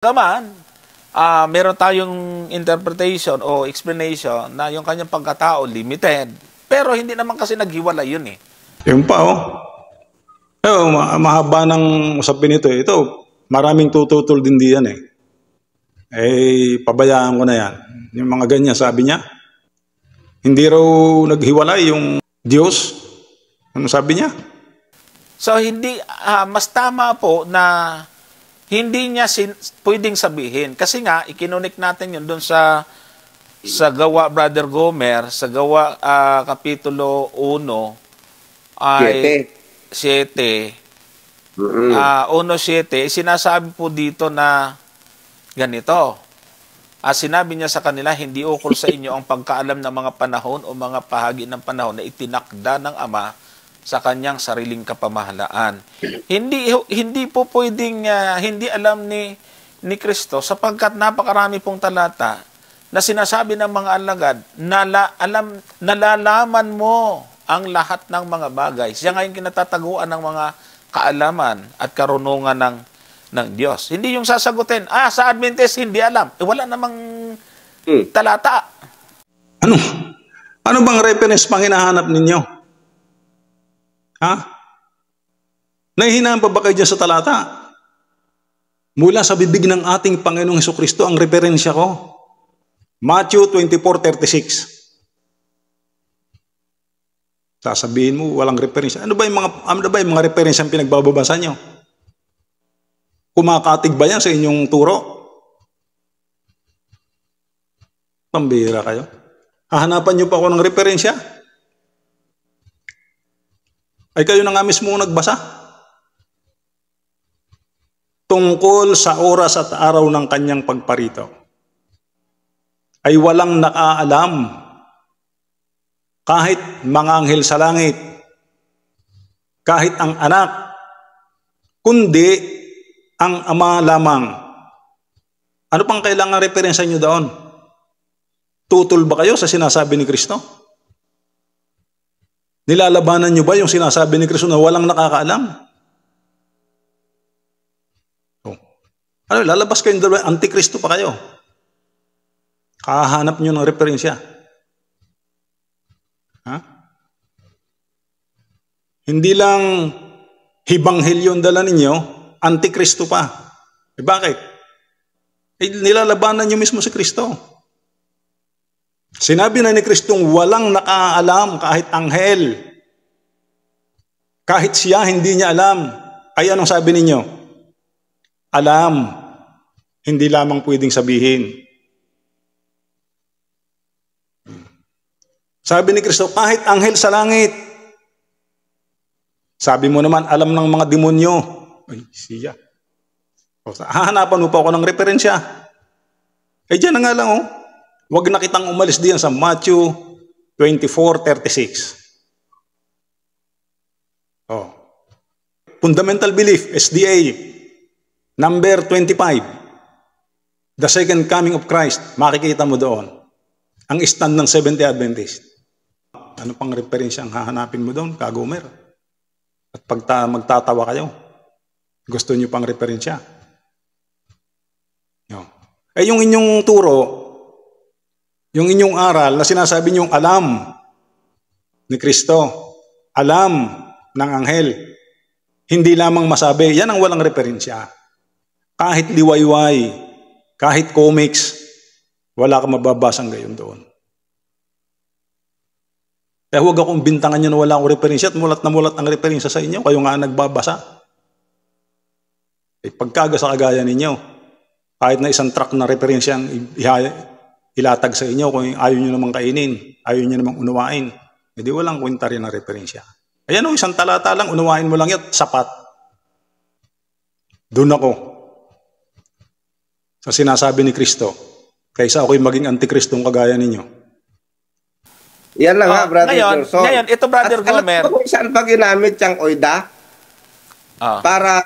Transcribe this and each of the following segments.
Naman, meron tayong interpretation o explanation na yung kanyang pagkatao limited. Pero hindi naman kasi naghiwalay yun eh. Yung pa mahaba ng usapin ito. Ito, maraming tututol din diyan eh. Pabayaan ko na yan. Yung mga ganyan, sabi niya, hindi raw naghiwalay yung Diyos. Ano sabi niya? So, hindi, mas tama po na hindi niya pwedeng sabihin. Kasi nga, ikinunik natin yun doon sa Gawa, Brother Gomer, sa Gawa Kapitulo 1, ay 7. 1:7, sinasabi po dito na ganito. Sinabi niya sa kanila, hindi ukol sa inyo ang pagkaalam ng mga panahon o mga bahagi ng panahon na itinakda ng Ama sa kanyang sariling kapamahalaan. Hindi po pwedeng hindi alam ni Kristo sapagkat napakarami pong talata na sinasabi ng mga alagad nalalaman mo ang lahat ng mga bagay. Siya ngayon kinatataguan ng mga kaalaman at karunungan ng Diyos. Hindi yung sasagutin, sa Adventist hindi alam. Wala namang talata. Ano bang reference pang hinahanap ninyo? Nahihinaan pa ba kayo dyan sa talata? Mula sa bibig ng ating Panginoong Hesukristo ang referensya ko. Matthew 24:36. Sasabihin mo, walang referensya. Ano ba yung mga referensya ang pinagbababasa nyo? Kumakatig ba yan sa inyong turo? Pambira kayo. Hahanapan nyo pa ako ng referensya? Ay kayo na nga mismo nagbasa. Tungkol sa oras at araw ng kanyang pagparito, ay walang nakaalam, kahit mga anghel sa langit, kahit ang anak, kundi ang Ama lamang. Ano pang kailangan referensya nyo doon? Tutol ba kayo sa sinasabi ni Kristo? Nilalabanan nyo ba yung sinasabi ni Kristo na walang nakakaalam? Lalabas kayong dalawa, antikristo pa kayo. Kahanap nyo ng referensya. Hindi lang hibanghilyo ang dala ninyo, antikristo pa. Bakit? Nilalabanan nyo mismo si Kristo. Sinabi na ni Kristong walang nakaalam kahit anghel. Kahit siya hindi niya alam. Ay anong sabi ninyo? Alam. Hindi lamang pwedeng sabihin. Sabi ni Kristo, kahit anghel sa langit. Sabi mo naman, alam ng mga demonyo. Ay, siya. Hahanapan mo pa ako ng referensya. Diyan na nga lang Huwag na kitang umalis diyan sa Matthew 24:36. Fundamental belief, SDA, number 25. The second coming of Christ. Makikita mo doon. Ang stand ng Seventh-day Adventist. Ano pang referensya ang hahanapin mo doon, Kagomer? At magtatawa kayo. Gusto niyo pang referensya? Yung inyong turo, yung inyong aral na sinasabi niyong alam ni Kristo, alam ng anghel, hindi lamang masabi, yan ang walang referensya. Kahit liwayway, kahit comics, wala kang mababasang gayon doon. Kaya huwag akong bintangan nyo na wala akong referensya at mulat na mulat ang referensya sa inyo, kayo nga nagbabasa. Pagkaga sa kagaya ninyo, kahit na isang track na referensya ang ilatag sa inyo, kung ayaw nyo namang kainin, ayaw nyo namang unawain, hindi walang kwenta rin ng referensya. Ayan isang talata lang, unawain mo lang yan, sapat. Doon ako. Sa sinasabi ni Kristo, kaysa ako'y maging antikristong kagaya ninyo. Yan lang Brother Johnson. Ngayon, ito Brother Gomer. Kung saan pa ginamit yung oida? Para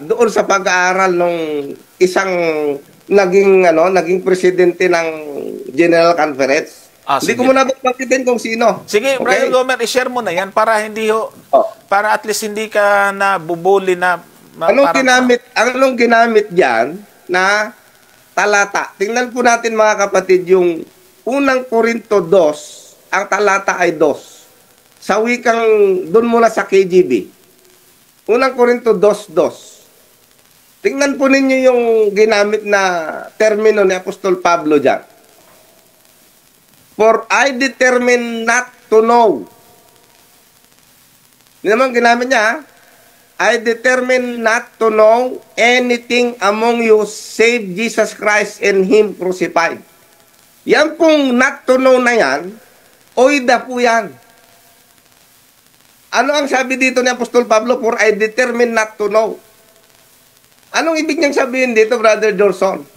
doon sa pag-aaral ng isang naging presidente ng General Conference. Hindi ko muna bangkitin kung sino. Sige, Brother Gomer, i-share mo na yan para hindi para at least hindi ka nabubuli na Anong ginamit diyan na talata. Tingnan po natin mga kapatid yung unang Korinto 2, ang talata ay 2. Sa wikang, doon muna sa KJV. Unang Korinto 2:2. Tingnan po ninyo yung ginamit na termino ni Apostol Pablo dyan. For I determine not to know. Hindi naman ginamit niya, ha? I determine not to know anything among you save Jesus Christ and Him crucified. Yan pong not to know na yan, oida po yan. Ano ang sabi dito ni Apostol Pablo? For I determine not to know. Anong ibig niyang sabihin dito, Brother Johnson?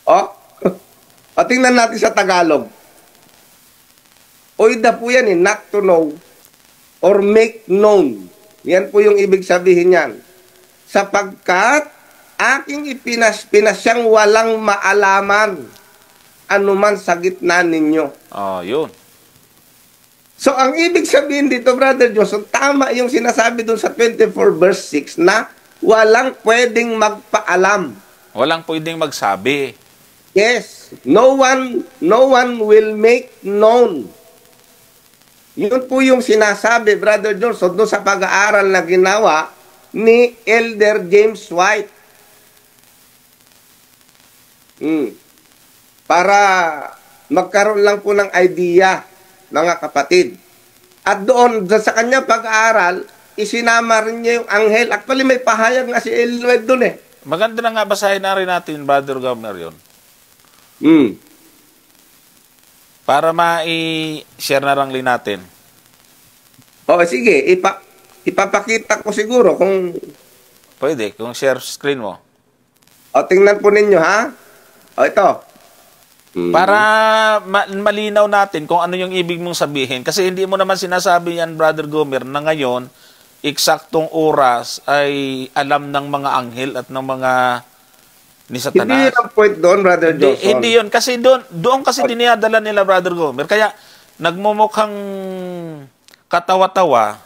O, tingnan natin sa Tagalog. Oida po yan not to know or make known. Yan po yung ibig sabihin yan. Sapagkat aking ipinasyang walang maalaman anuman sa gitna ninyo. Yun. So, ang ibig sabihin dito, Brother Johnson, tama yung sinasabi dun sa 24 verse 6 na walang pwedeng magpaalam. Walang pwedeng magsabi. Yes. No one will make known. Yun po yung sinasabi, Brother Johnson, doon sa pag-aaral na ginawa ni Elder James White. Para magkaroon lang po ng idea, mga kapatid. At doon, sa kanya pag-aaral, isinama rin niya yung anghel. Actually, may pahayag nga si Ellen White doon eh. Maganda na nga, basahin na rin natin, Brother Governor, yun. Para ma-share na lang natin. Sige. Ipapakita ko siguro kung... Pwede, kung share screen mo. Tingnan po ninyo, ha? Ito. Para malinaw natin kung ano yung ibig mong sabihin. Kasi hindi mo naman sinasabi yan, Brother Gomer, na ngayon, eksaktong oras ay alam ng mga anghel at ng mga ni Satanas. Hindi yun ang point doon, Brother Johnson. Hindi yun. Kasi doon kasi dinadala nila, Brother Gomer. Kaya nagmumukhang katawa-tawa.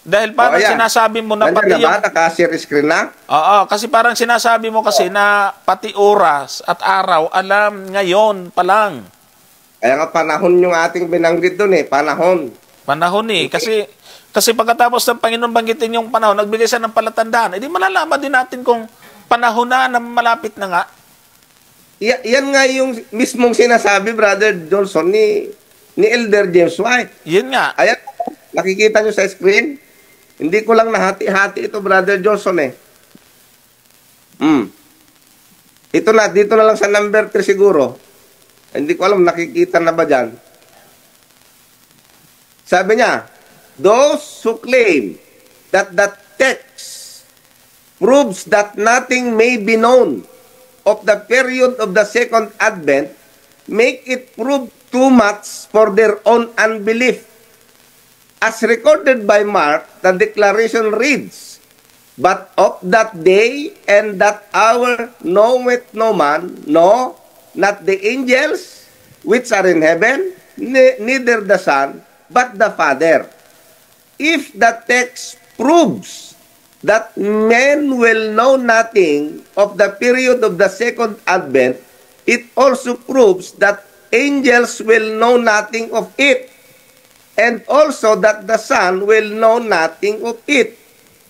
Dahil parang sinasabi mo na pati yung... Naka-share screen na? Oo, kasi parang sinasabi mo kasi na pati oras at araw, alam ngayon pa lang. Kaya nga panahon yung ating binanggit doon eh. Panahon. Panahon eh. Kasi pagkatapos ng Panginoon banggitin yung panahon, nagbigay siya ng palatandaan. Di malalaman din natin kung panahon na malapit na nga. Yan nga yung mismong sinasabi, Brother Johnson, ni Elder James White. Yan nga. Ayan, nakikita nyo sa screen? Hindi ko lang nahati-hati ito, Brother Johnson eh. Ito na, dito na lang sa number 3 siguro. Hindi ko alam, nakikita na ba dyan? Sabi niya, those who claim that the text proves that nothing may be known of the period of the second advent make it prove too much for their own unbelief. As recorded by Mark, the declaration reads, but of that day and that hour knoweth no man, no, not the angels which are in heaven, neither the Son, but the Father. If the text proves that men will know nothing of the period of the second advent, it also proves that angels will know nothing of it, and also that the Son will know nothing of it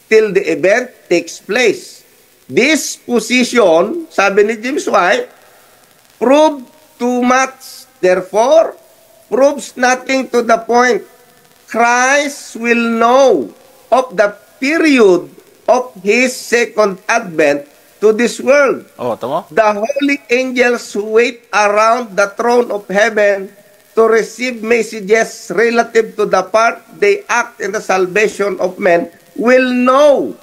till the event takes place. This position, sabi ni James White, proved too much, therefore, proves nothing to the point. Christ will know of the period of His second advent to this world. Tama? The holy angels who wait around the throne of heaven to receive messages relative to the part they act in the salvation of men will know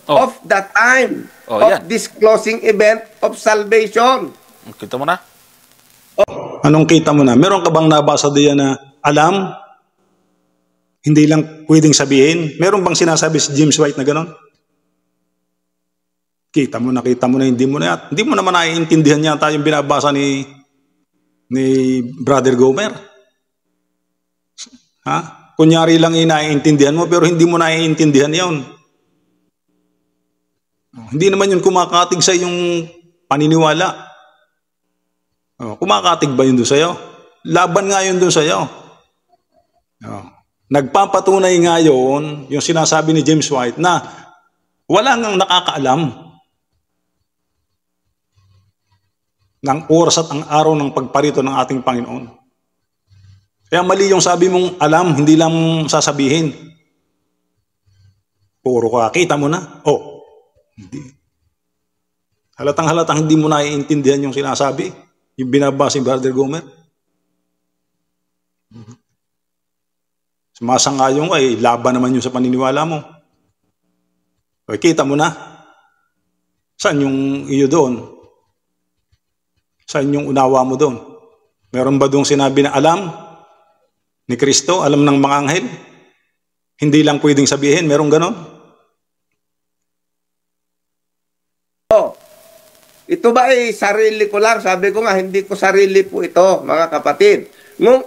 of the time of this closing event of salvation. Kita mo na? Anong kita mo na? Meron ka bang nabasa diyan na alam? Hindi lang pwedeng sabihin? Meron bang sinasabi si James White na gano'n? Kita mo na, hindi mo naman naiintindihan yata yung binabasa ni Brother Gomer. Ha? Kunyari lang naiintindihan mo pero hindi mo naiintindihan yon. Hindi naman yun kumakatig sa yung paniniwala. Kumakatig ba yun doon sa'yo? Laban nga yun doon sa'yo. Nagpapatunay nga yun, yung sinasabi ni James White, na wala ngang nakakaalam ng oras at ang araw ng pagparito ng ating Panginoon. Kaya mali yung sabi mong alam, hindi lang sasabihin. Puro ka, kita mo na? Hindi. Halatang hindi mo naiintindihan yung sinasabi, yung binabasa ni Brother Gomer. Sumasang-ayon ka, laban naman yun sa paniniwala mo. Kita mo na? Saan yung iyo doon? Saan yung unawa mo doon? Meron ba doong sinabi na alam ni Kristo, alam ng mga anghel? Hindi lang pwedeng sabihin, meron ganon? Ito ba ay sarili ko lang? Sabi ko nga, hindi ko sarili po ito, mga kapatid.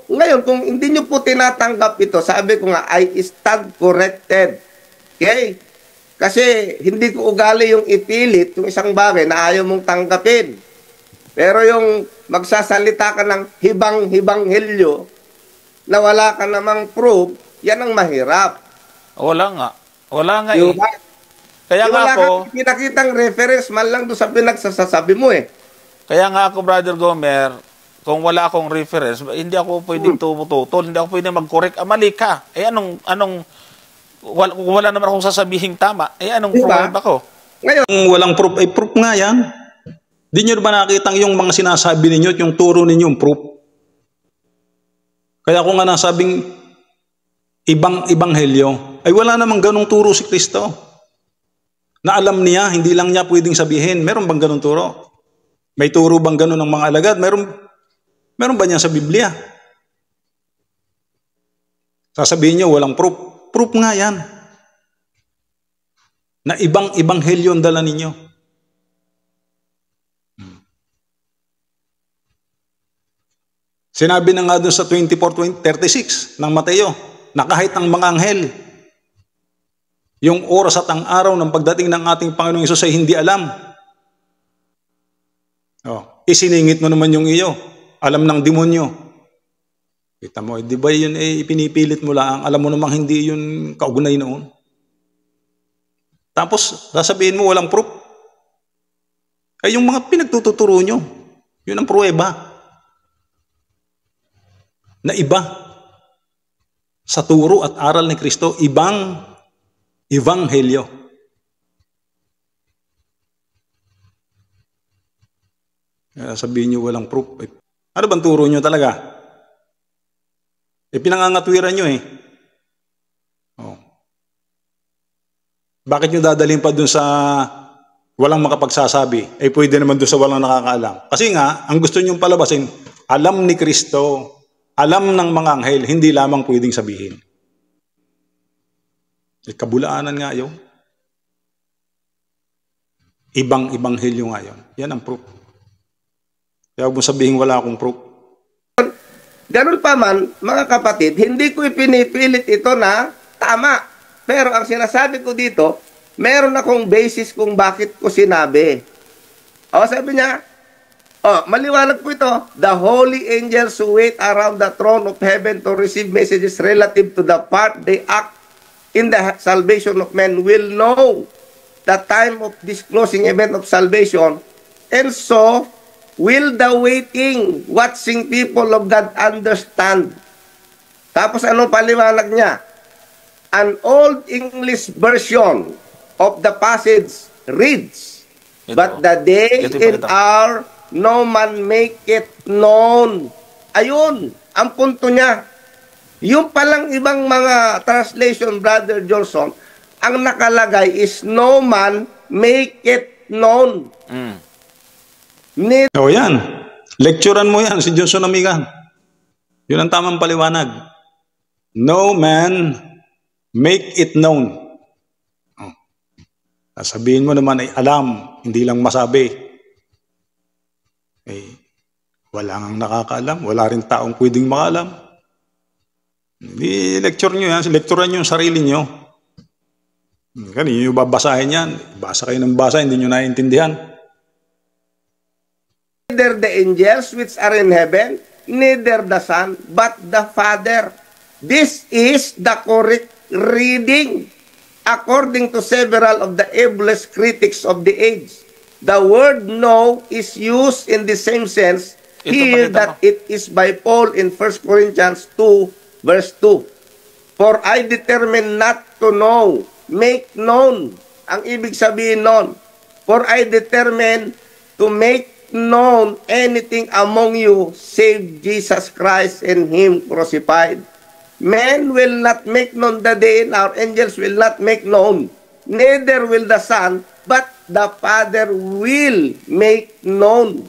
Ngayon, kung hindi nyo po tinatanggap ito, sabi ko nga, I stand corrected. Okay? Kasi hindi ko ugali yung ipilit, yung isang bagay na ayaw mong tanggapin. Pero yung magsasalita ka ng hibang-hibanghelyo na wala ka namang proof, yan ang mahirap. Wala nga. Wala nga Diba? Kaya nga wala ako, kang pinakitang reference man lang doon sa pinagsasabi mo eh. Kaya nga ako, Brother Gomer, kung wala akong reference, hindi ako pwedeng tumututol, hindi ako pwedeng mag-correct. Mali ka. Kung wala naman akong sasabihin tama, anong problema ko? Ngayon, kung walang proof, proof nga yan. Di nyo ba nakitang yung mga sinasabi ninyo at yung turo ninyo yung proof? Kaya kung nga nasabing ibang ebanghelyo, ay wala namang ganong turo si Kristo. Na alam niya, hindi lang niya pwedeng sabihin. Meron bang ganong turo? May turo bang ganon ng mga alagad? Meron ba niya sa Biblia? Sasabihin niyo, walang proof. Proof nga yan. Na ibang ebanghelyo ang dala ninyo. Sinabi na nga doon sa 24:36 ng Mateo, na kahit ang mga anghel, yung oras at ang araw ng pagdating ng ating Panginoong Hesus ay hindi alam. Isiningit mo naman yung iyo. Alam ng demonyo. Kita mo, di ba yun ipinipilit mo lang? Alam mo namang hindi yun kaugnay noon. Tapos, sasabihin mo walang proof. Ay yung mga pinagtuturo nyo, yun ang pruweba. Na iba sa turo at aral ni Kristo, ibang ebanghelyo. Sabihin nyo walang proof. Ano bang turo nyo talaga? Pinangangatwiran nyo Bakit nyo dadalhin pa dun sa walang makapagsasabi? Pwede naman dun sa walang nakakaalam. Kasi nga, ang gusto nyo palabasin, alam ni Kristo, alam ng mga anghel, hindi lamang pwedeng sabihin. Kabulaanan nga yun. Ibang ebanghelyo nga yun. Yan ang proof. Kaya huwag mo sabihin wala akong proof. Ganun pa man, mga kapatid, hindi ko ipinipilit ito na tama. Pero ang sinasabi ko dito, meron akong basis kung bakit ko sinabi. Sabi niya, maliwanag po ito, the holy angels who wait around the throne of heaven to receive messages relative to the part they act in the salvation of men will know the time of this closing event of salvation, and so will the waiting, watching people of God understand. Tapos anong paliwanag niya? An old English version of the passage reads, but the day and hour no man make it known. Ayun, ang punto niya. Yung palang ibang mga translation, Brother Johnson, ang nakalagay is no man make it known. Yan. Lecturean mo yan, si Johnson Amigan. Yun ang tamang paliwanag. No man make it known. Sabihin mo naman ay alam, hindi lang masabi. Wala nang nakakaalam, wala rin taong pwedeng makaalam. Hindi lecture nyo yan, lecturean nyo yung sarili nyo. Kanina nyo babasahin yan, basa kayo ng basa, hindi nyo naiintindihan. neither the angels which are in heaven, neither the Son, but the Father. This is the correct reading according to several of the ablest critics of the age. The word know is used in the same sense here that it is by Paul in 1 Corinthians 2 verse 2. For I determined not to know, make known. Ang ibig sabihin nun, for I determined to make known anything among you save Jesus Christ and Him crucified. Men will not make known the day, and our angels will not make known. Neither will the Son, but the Father will make known.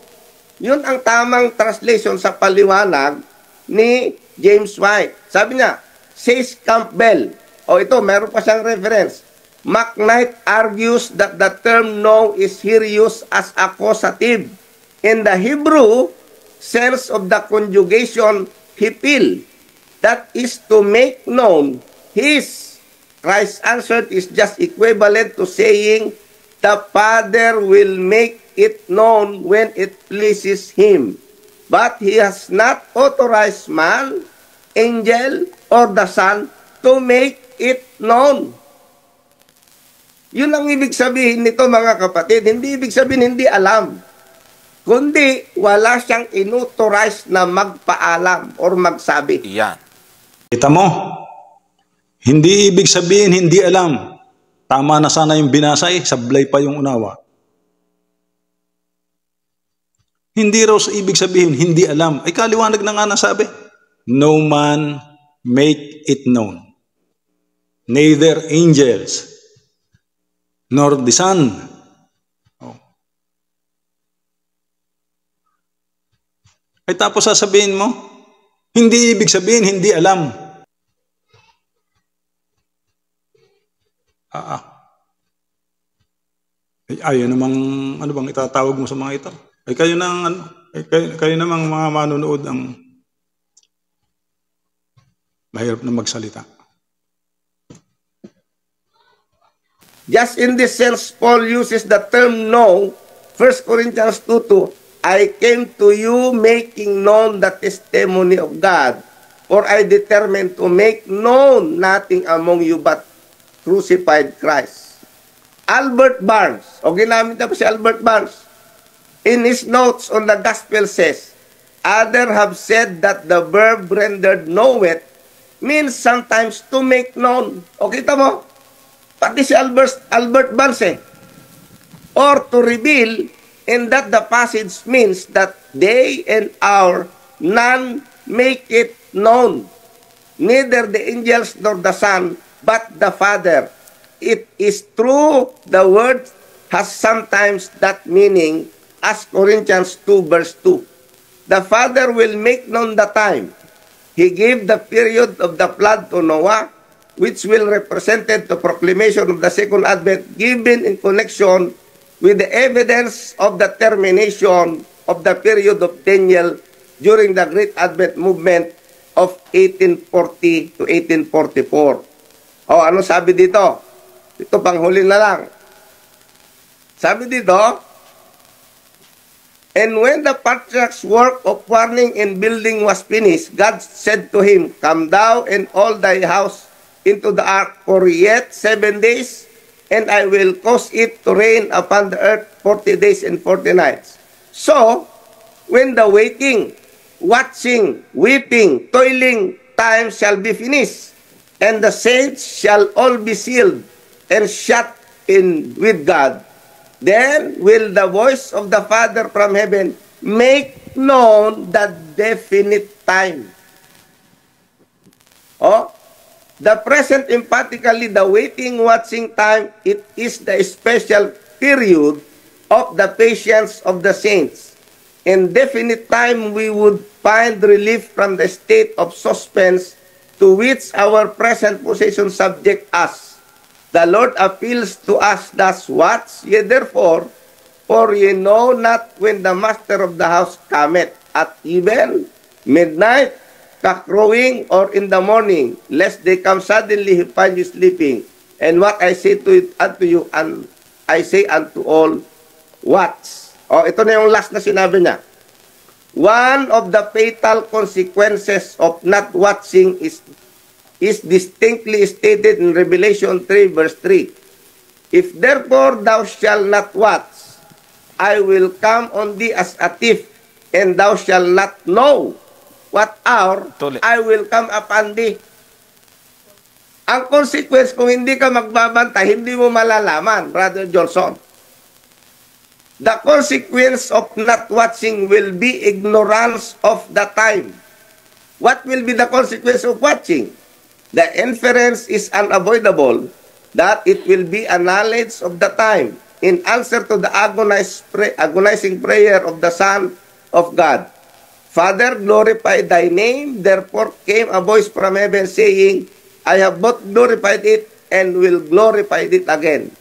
Yun ang tamang translation sa paliwanag ni James White. Sabi niya, says Campbell, ito, meron pa siyang reference. McKnight argues that the term know is here used as accusative. In the Hebrew sense of the conjugation hipil, that is to make known his. Christ answered is just equivalent to saying the Father will make it known when it pleases Him. But He has not authorized man, angel, or the Son to make it known. Yun ang ibig sabihin nito, mga kapatid. Hindi ibig sabihin hindi alam, kundi wala siyang inauthorize na magpaalam or magsabi. Yan. Kita mo, hindi ibig sabihin hindi alam. Tama na sana yung binasa sablay pa yung unawa. Hindi raw sa ibig sabihin hindi alam. Ay kaliwanag na nga nasabi. No man make it known. Neither angels nor the Son. Ay tapos sasabihin mo, hindi ibig sabihin hindi alam. Ay, ayaw namang, ano bang itatawag mo sa mga ito? Ay kayo nang, kayo namang mga manunood ang mahirap na magsalita. Just in this sense, Paul uses the term know, 1 Corinthians 2:2, I came to you making known the testimony of God, for I determined to make known nothing among you but crucified Christ. Albert Barnes, ginamit na po si Albert Barnes, in his notes on the gospel says, others have said that the verb rendered knoweth means sometimes to make known. Kita mo? Pati si Albert Barnes or to reveal, and that the passage means that they and our none make it known, neither the angels nor the Son, but the Father. It is true the word has sometimes that meaning, as Corinthians 2 verse 2. The Father will make known the time. He gave the period of the flood to Noah, which will represent the proclamation of the second advent given in connection with the evidence of the termination of the period of Daniel during the Great Advent Movement of 1840 to 1844. Ano sabi dito? Ito panghuli na lang. Sabi dito, and when the patriarch's work of warning and building was finished, God said to him, come thou and all thy house into the ark for yet 7 days, and I will cause it to rain upon the earth 40 days and 40 nights. So, when the waiting, watching, weeping, toiling time shall be finished, and the saints shall all be sealed and shut in with God, then will the voice of the Father from heaven make known the definite time. The present, emphatically the waiting, watching time, it is the special period of the patience of the saints. In definite time, we would find relief from the state of suspense to which our present position subject us. The Lord appeals to us thus, watch ye therefore, for ye know not when the master of the house cometh, at even, midnight, cock-crowing, or in the morning, lest they come suddenly and find you sleeping. And what I say unto you, and I say unto all, watch. Ito na yung last na sinabi niya. One of the fatal consequences of not watching is distinctly stated in Revelation 3 verse 3. If therefore thou shalt not watch, I will come on thee as a thief, and thou shalt not know what hour I will come upon thee. Ang consequence kung hindi ka magbabantay, hindi mo malalaman, Brother Johnson. The consequence of not watching will be ignorance of the time. What will be the consequence of watching? The inference is unavoidable that it will be a knowledge of the time in answer to the agonizing prayer of the Son of God. Father, glorify thy name. Therefore came a voice from heaven saying, I have both glorified it and will glorify it again.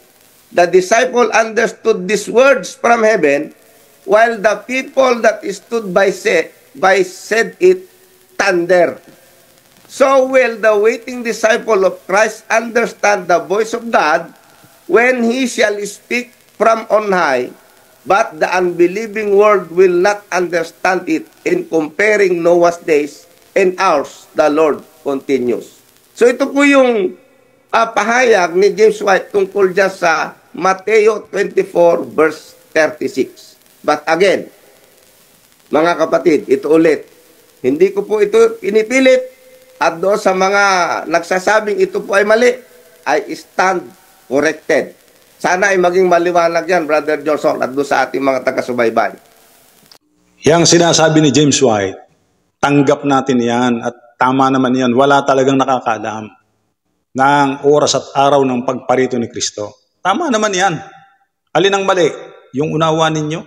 The disciple understood these words from heaven, while the people that stood by said it thunder. So will the waiting disciple of Christ understand the voice of God when he shall speak from on high, but the unbelieving world will not understand it. In comparing Noah's days and ours, the Lord continues. So ito po yung pahayag ni James White tungkol dyan sa Mateo 24 verse 36. But again, mga kapatid, ito ulit, hindi ko po ito pinipilit, at doon sa mga nagsasabing ito po ay mali, I stand corrected. Sana ay maging maliwanag yan, Brother Johnson, at doon sa ating mga taga-subaybay. Yang sinasabi ni James White, tanggap natin yan at tama naman yan. Wala talagang nakakaalam ng oras at araw ng pagparito ni Kristo. Tama naman yan. Alin ang mali? Yung unawa ninyo?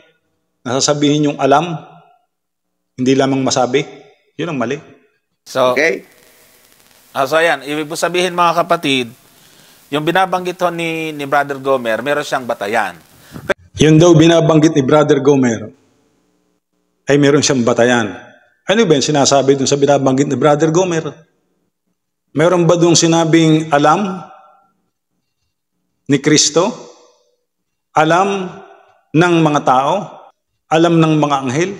Nasasabihin yung alam? Hindi lamang masabi? Yun ang mali. So, okay. So ayan, ibig sabihin mga kapatid, yung binabanggit ho ni Brother Gomer, meron siyang batayan. Yun daw binabanggit ni Brother Gomer, ay meron siyang batayan. Ano ba yung sinasabi dun sa binabanggit ni Brother Gomer? Meron ba dun sinabing alam ni Kristo? Alam ng mga tao? Alam ng mga anghel?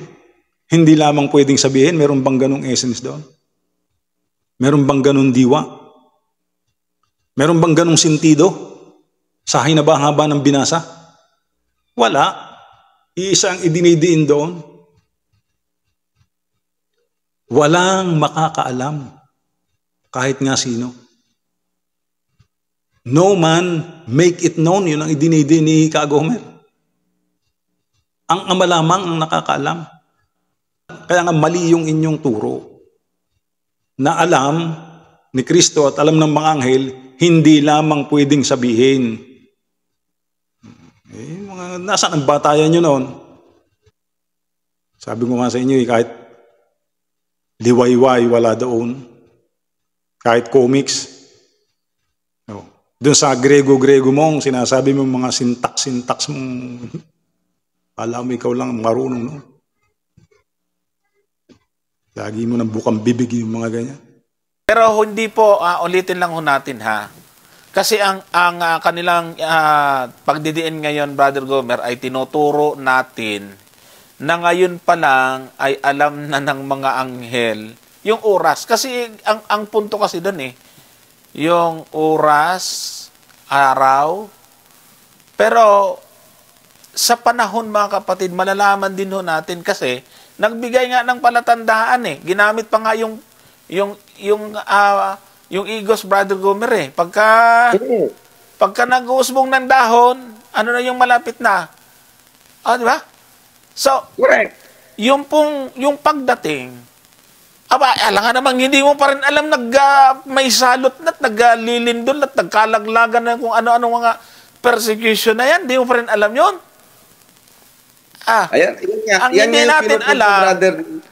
Hindi lamang pwedeng sabihin, meron bang ganung essence doon? Meron bang ganung diwa? Meron bang ganung sentido sa hinaba-haba ng binasa? Wala. Iisa ang idinidiin doon. Walang makakaalam, kahit nga sino. No man make it known, yun ang idinidiin ni Kagomer. Ang ama lamang ang nakakaalam. Kaya nga mali yung inyong turo na alam ni Kristo at alam ng mga anghel, hindi lamang pwedeng sabihin. Nasaan ang batayan nyo noon? Sabi ko nga sa inyo, kahit liwayway, wala doon. Kahit comics. No. Doon sa Grego-Grego mong sinasabi mo mga syntax mong alam mo ikaw lang marunong. No? Lagi mo nang bukang bibig yung mga ganyan. Pero hindi po, ulitin lang ho natin ha. Kasi ang kanilang pagdidiin ngayon, Brother Gomer, ay tinuturo natin na ngayon pa lang ay alam na ng mga anghel yung oras. Kasi ang punto kasi doon yung oras, araw. Pero sa panahon mga kapatid, malalaman din ho natin kasi nagbigay nga ng palatandaan Ginamit pa nga yung igos, Brother Gomer Pagka nag-uusbong ng dahon, ano na yung malapit na? Di ba? So, correct. Yung pagdating, alam nga namang hindi mo pa rin alam, may salot na't naglilindol at nagkalaglagan na kung ano-ano mga persecution na yan. Hindi mo pa rin alam yun. Ayan, ang hindi natin alam,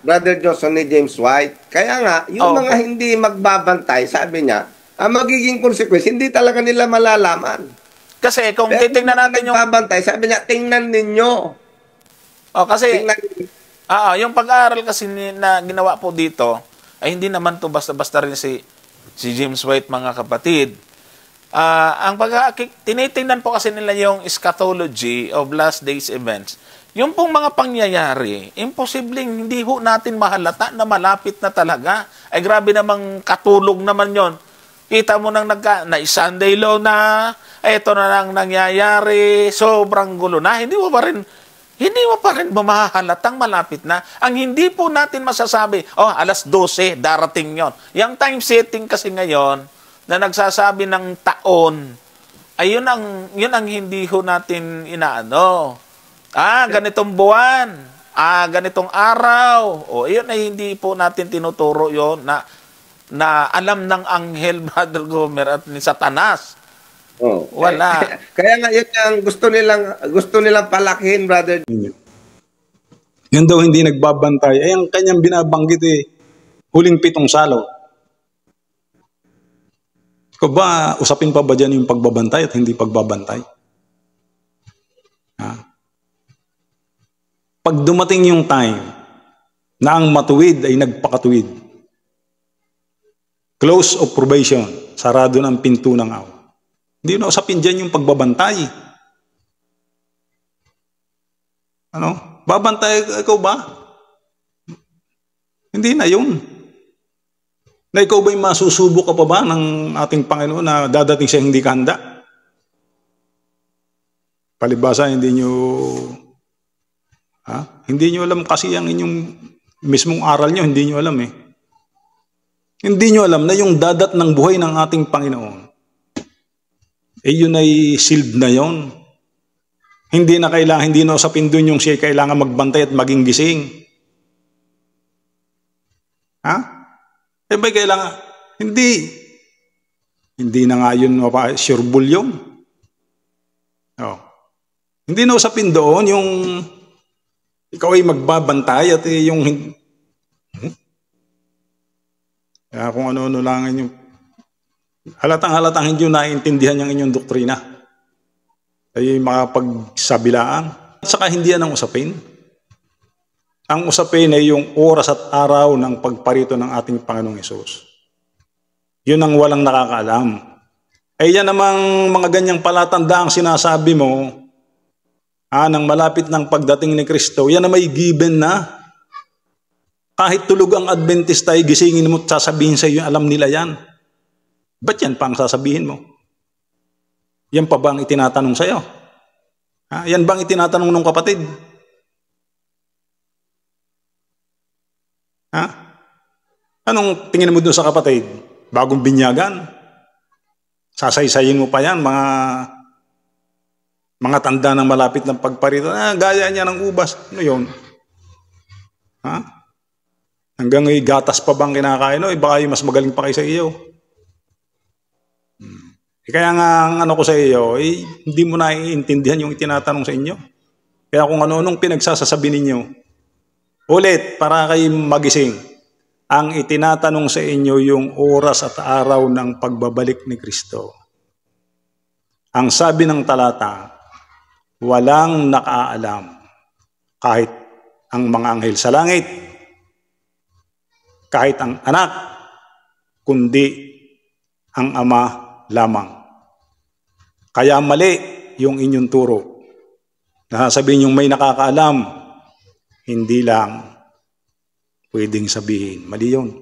Brother Johnson ni James White. Kaya nga, yung mga hindi magbabantay, sabi niya, ang magiging consequence, hindi talaga nila malalaman. Kasi kung titingnan natin yung nagbabantay, sabi niya, tingnan ninyo. Kasi yung pag-aaral kasi na ginawa po dito ay hindi naman to basta-basta rin si James White, mga kapatid. Tinitingnan po kasi nila yung eschatology of last days events. Yung pong mga pangyayari, imposibleng hindi ho natin mahalata na malapit na talaga. Ay grabe namang katulog naman yon. Kita mo nang na-Sunday law na, eto na lang nangyayari, sobrang gulo na. Hindi mo pa rin mamahalatang malapit na. Ang hindi po natin masasabi, alas 12, darating yon. Yung time setting kasi ngayon, na nagsasabi ng taon, ay yun ang hindi ho natin inaano. Ganitong buwan, ganitong araw. Iyon ay hindi po natin tinuturo yon na alam ng anghel, Brother Gomer, at ni Satanas. Wala. Kaya nga yun ang gusto nilang palakihin, Brother. Yan daw hindi nagbabantay. Ang kanyang binabanggit huling 7 salaw. Ikaw ba, usapin pa ba dyan yung pagbabantay at hindi pagbabantay? Pag dumating yung time na ang matuwid ay nagpakatuwid, close of probation, sarado ng pinto ng awa. Hindi na usapin dyan yung pagbabantay. Babantay ikaw ba? Hindi na yun. Na ikaw ba'y masusubok ka pa ba ng ating Panginoon na dadating siya hindi ka handa? Palibasa, hindi nyo alam kasi ang inyong mismong aral nyo, hindi nyo alam Hindi nyo alam na yung dadat ng buhay ng ating Panginoon, yun ay sealed na yon. Hindi na usapin dun yung siya kailangan magbantay at maging gising. Ba'y kailangan? Hindi. Hindi na nga yun sureball yun. Hindi na usapin doon yung ikaw ay magbabantay at yung kung ano-ano lang yung halatang hindi nyo naiintindihan yung inyong doktrina. Ay makapagsabilaan. At saka hindi yan ang usapin. Ang usapin ay yung oras at araw ng pagparito ng ating Panginoong Hesus. Yun ang walang nakakaalam. Yan namang mga ganyang palatanda ang sinasabi mo, nang malapit ng pagdating ni Kristo, yan na may given na. Kahit tulog ang Adventista ay gisingin mo at sasabihin sa iyo, alam nila yan. Ba't yan pa ang sasabihin mo? Yan pa ba ang itinatanong sa iyo? Yan bang itinatanong ng kapatid? Anong tingin mo doon sa kapatid? Bagong binyagan? Sasaysayin mo pa yan, mga tanda ng malapit ng pagparito. Gaya niya ng ubas. Ano yun? Hanggang gatas pa bang kinakain? Baka mas magaling pa kayo sa iyo. Kaya nga ang ko sa iyo, hindi mo naiintindihan yung itinatanong sa inyo. Kaya kung ano-anong pinagsasasabi ninyo, ulit, para kayo magising, ang itinatanong sa inyo yung oras at araw ng pagbabalik ni Kristo. Ang sabi ng talata, walang nakaalam, kahit ang mga anghel sa langit, kahit ang anak, kundi ang Ama lamang. Kaya mali yung inyong turo. Nasasabihin yung may nakakaalam, hindi lang pwedeng sabihin. Mali yun.